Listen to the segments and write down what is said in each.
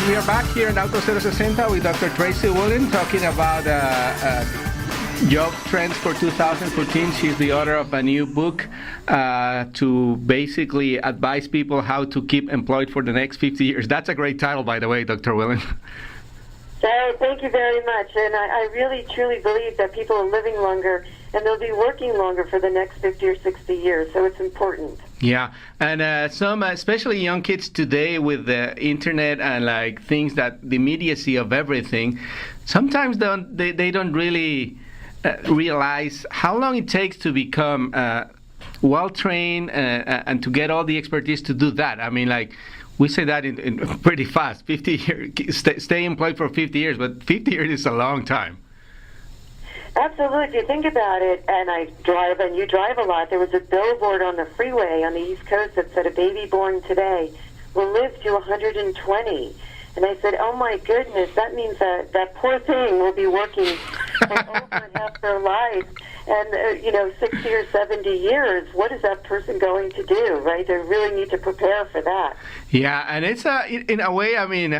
We are back here in Auto 060 with Dr. Tracey Wilen talking about job trends for 2014. She's the author of a new book to basically advise people how to keep employed for the next 50 years. That's a great title, by the way, Dr. Wilen. Oh, thank you very much. And I really, truly believe that people are living longer and they'll be working longer for the next 50 or 60 years. So it's important. Yeah, and some, especially young kids today with the internet and like things that the immediacy of everything, sometimes they don't really realize how long it takes to become well-trained and to get all the expertise to do that. I mean, like, we say that in pretty fast, 50 years, stay employed for 50 years, but 50 years is a long time. Absolutely. If you think about it, and I drive, and you drive a lot, there was a billboard on the freeway on the East Coast that said a baby born today will live to 120. And I said, oh my goodness, that means that poor thing will be working for over half their life. And, 60 or 70 years, what is that person going to do, right? They really need to prepare for that. Yeah, and it's, in a way, I mean,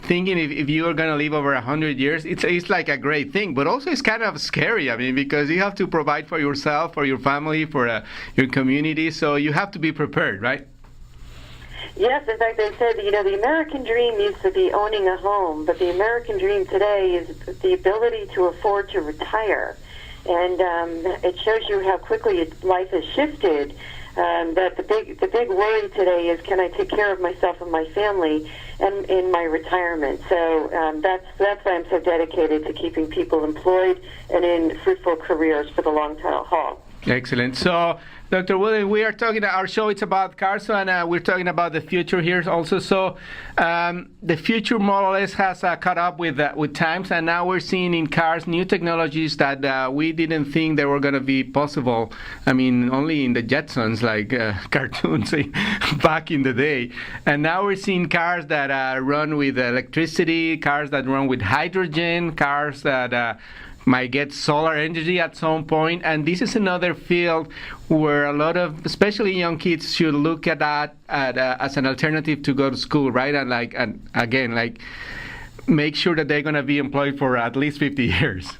thinking if you are going to live over 100 years, it's like a great thing, but also it's kind of scary. I mean, because you have to provide for yourself, for your family, for your community, so you have to be prepared, right? Yes, in fact, they said, the American dream used to be owning a home, but the American dream today is the ability to afford to retire. And it shows you how quickly life has shifted. That the big worry today is, can I take care of myself and my family and in my retirement? So that's why I'm so dedicated to keeping people employed and in fruitful careers for the long haul. Excellent. So, Dr. Wilen, we are talking, our show it's about cars, and we're talking about the future here also. So, the future more or less has caught up with times, and now we're seeing in cars new technologies that we didn't think they were going to be possible. I mean, only in the Jetsons, like cartoons back in the day. And now we're seeing cars that run with electricity, cars that run with hydrogen, cars that might get solar energy at some point, and this is another field where a lot of, especially young kids, should look at that as an alternative to go to school, right? And again, make sure that they're going to be employed for at least 50 years.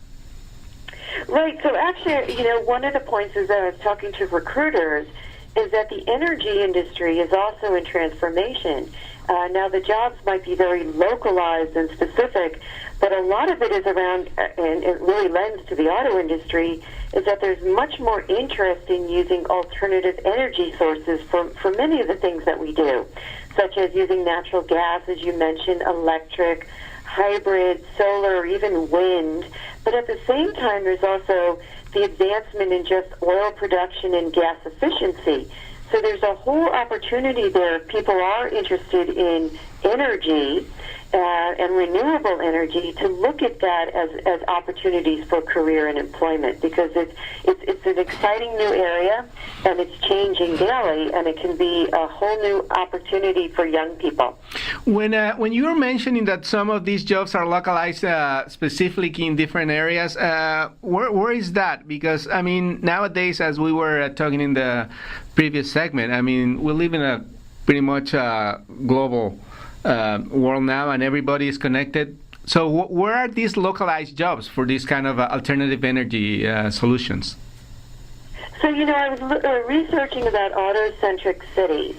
Right. So actually, one of the points is that I was talking to recruiters is that the energy industry is also in transformation. Now, the jobs might be very localized and specific, but a lot of it is around, and it really lends to the auto industry, is that there's much more interest in using alternative energy sources for many of the things that we do, such as using natural gas, as you mentioned, electric, hybrid, solar, even wind. But at the same time, there's also the advancement in just oil production and gas efficiency. So there's a whole opportunity there. People are interested in energy and renewable energy to look at that as opportunities for career and employment, because it's an exciting new area and it's changing daily, and it can be a whole new opportunity for young people. When you were mentioning that some of these jobs are localized specifically in different areas, where is that? Because I mean, nowadays, as we were talking in the previous segment, I mean, we live in a pretty much global world now, and everybody is connected. So where are these localized jobs for these kind of alternative energy solutions? So, I was researching about auto-centric cities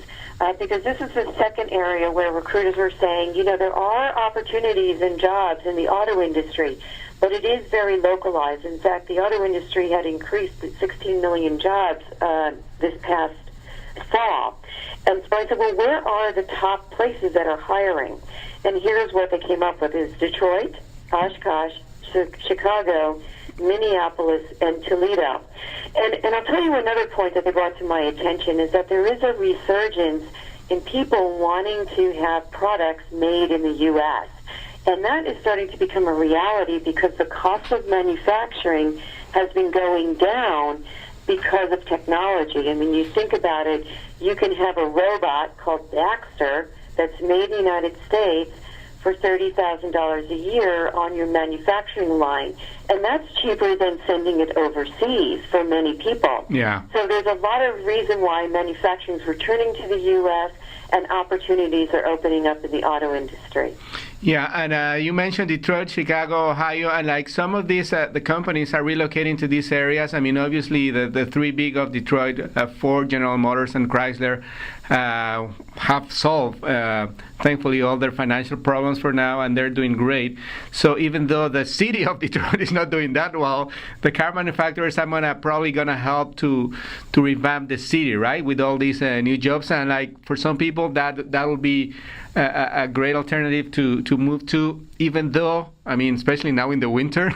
because this is the second area where recruiters were saying, there are opportunities and jobs in the auto industry, but it is very localized. In fact, the auto industry had increased 16 million jobs this past fall. And so I said, well, where are the top places that are hiring? And here's what they came up with is Detroit, Oshkosh, Chicago, Minneapolis, and Toledo. And I'll tell you another point that they brought to my attention is that there is a resurgence in people wanting to have products made in the U.S. And that is starting to become a reality because the cost of manufacturing has been going down because of technology. I mean, you think about it, you can have a robot called Baxter that's made in the United States for $30,000 a year on your manufacturing line. And that's cheaper than sending it overseas for many people. Yeah. So there's a lot of reason why manufacturing is returning to the U.S. and opportunities are opening up in the auto industry. Yeah, and you mentioned Detroit, Chicago, Ohio, and like some of these, the companies are relocating to these areas. I mean, obviously, the three big of Detroit, Ford, General Motors, and Chrysler, have solved, thankfully, all their financial problems for now, and they're doing great. So even though the city of Detroit is not doing that well, the car manufacturers are probably gonna help to revamp the city, right, with all these new jobs. And like for some people, that will be a great alternative to move to, even though, I mean, especially now in the winter,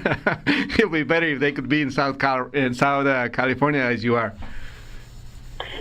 it'll be better if they could be in South California as you are.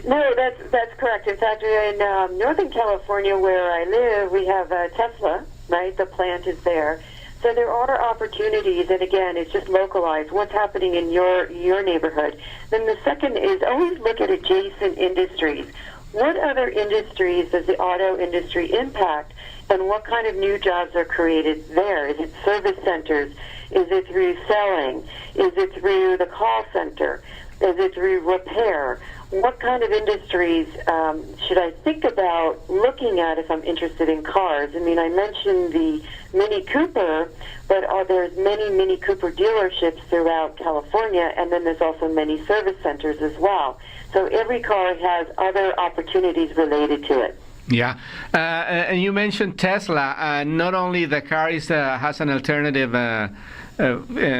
No, that's correct. In fact, in Northern California, where I live, we have Tesla, right? The plant is there. So there are opportunities, and again, it's just localized. What's happening in your neighborhood? Then the second is always look at adjacent industries. What other industries does the auto industry impact, and what kind of new jobs are created there? Is it service centers? Is it through selling? Is it through the call center? Is it through repair? What kind of industries should I think about looking at if I'm interested in cars? I mean, I mentioned the Mini Cooper, but there's many Mini Cooper dealerships throughout California, and then there's also many service centers as well. So every car has other opportunities related to it. Yeah, and you mentioned Tesla. Not only the car has an alternative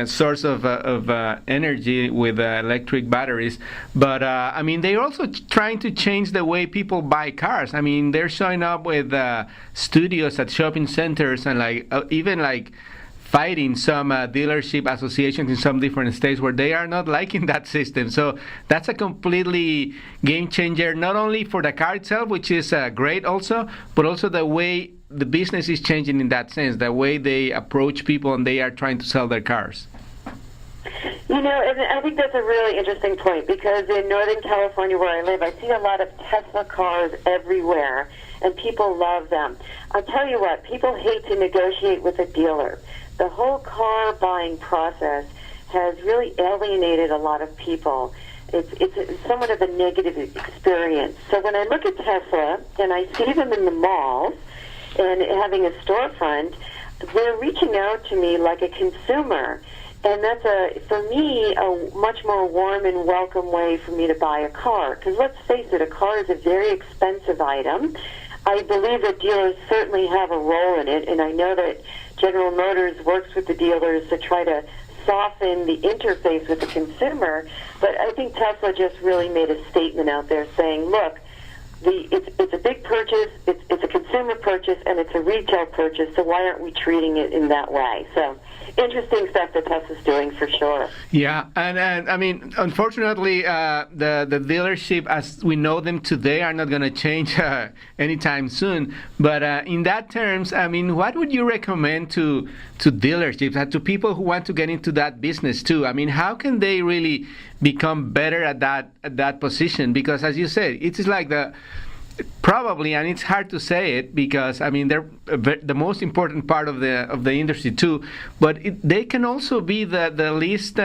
source of energy with electric batteries, but I mean, they're also trying to change the way people buy cars. I mean, they're showing up with studios at shopping centers and even fighting some dealership associations in some different states where they are not liking that system. So that's a completely game changer, not only for the car itself, which is great also, but also the way the business is changing in that sense, the way they approach people and they are trying to sell their cars. You know, and I think that's a really interesting point, because in Northern California where I live, I see a lot of Tesla cars everywhere, and people love them. I'll tell you what, people hate to negotiate with a dealer. The whole car buying process has really alienated a lot of people. It's somewhat of a negative experience. So when I look at Tesla and I see them in the malls and having a storefront, they're reaching out to me like a consumer. And that's, for me, a much more warm and welcome way for me to buy a car. Because let's face it, a car is a very expensive item. I believe that dealers certainly have a role in it, and I know that General Motors works with the dealers to try to soften the interface with the consumer. But I think Tesla just really made a statement out there saying, look, it's a big purchase, it's a consumer purchase, and it's a retail purchase, so why aren't we treating it in that way? So interesting stuff that Tesla's doing for sure. Yeah, and I mean, unfortunately, the dealership as we know them today are not going to change anytime soon. But in that terms, I mean, what would you recommend to dealerships, to people who want to get into that business too? I mean, how can they really become better at that position? Because as you said, it's like probably, and it's hard to say it because I mean they're the most important part of the industry too, but they can also be the least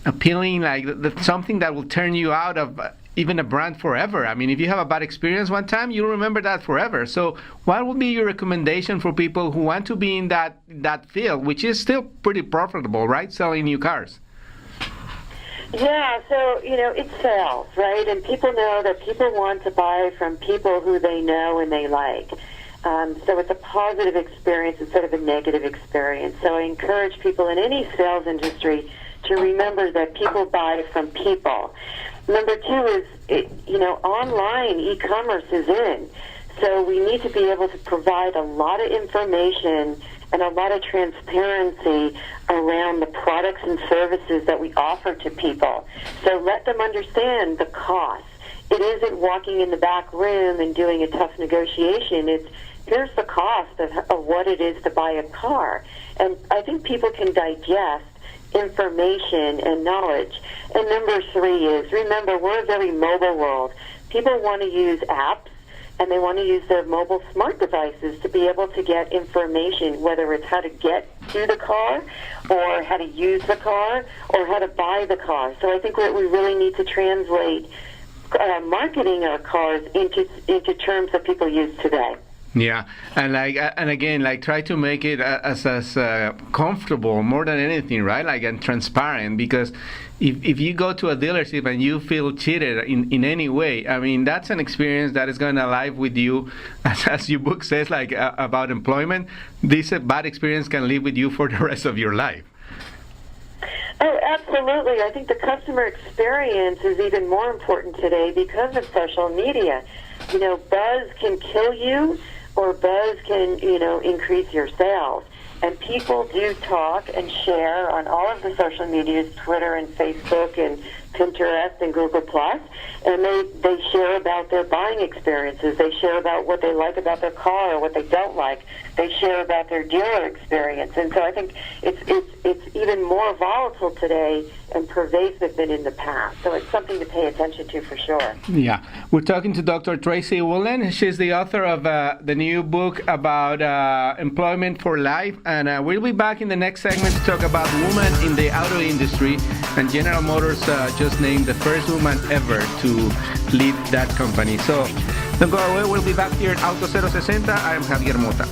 appealing, like something that will turn you out of even a brand forever. I mean, if you have a bad experience one time, you'll remember that forever. So what would be your recommendation for people who want to be in that field, which is still pretty profitable, right, selling new cars? Yeah, so, you know, it's sales, right? And people know that people want to buy from people who they know and they like. So it's a positive experience instead of a negative experience. So I encourage people in any sales industry to remember that people buy from people. Number two is, online e-commerce is in. So we need to be able to provide a lot of information and a lot of transparency around the products and services that we offer to people. So let them understand the cost. It isn't walking in the back room and doing a tough negotiation. It's here's the cost of what it is to buy a car. And I think people can digest information and knowledge. And number three is, remember, we're a very mobile world. People want to use apps. and they want to use their mobile smart devices to be able to get information, whether it's how to get to the car or how to use the car or how to buy the car. So I think that we really need to translate marketing our cars into terms that people use today. Yeah, and again, try to make it as comfortable more than anything, right? And transparent, because if you go to a dealership and you feel cheated in any way, I mean, that's an experience that is going to live with you, as your book says, about employment. This bad experience can live with you for the rest of your life. Oh, absolutely. I think the customer experience is even more important today because of social media. Buzz can kill you, or buzz can, increase your sales. And people do talk and share on all of the social medias, Twitter and Facebook and Pinterest and Google+, and they share about their buying experiences. They share about what they like about their car or what they don't like. They share about their dealer experience. And so I think it's even more volatile today and pervasive than in the past. So it's something to pay attention to for sure. Yeah. We're talking to Dr. Tracey Wilen. She's the author of the new book about employment for life. And we'll be back in the next segment to talk about women in the auto industry. And General Motors just named the first woman ever to lead that company. So don't go away. We'll be back here at Auto 060. I am Javier Mota.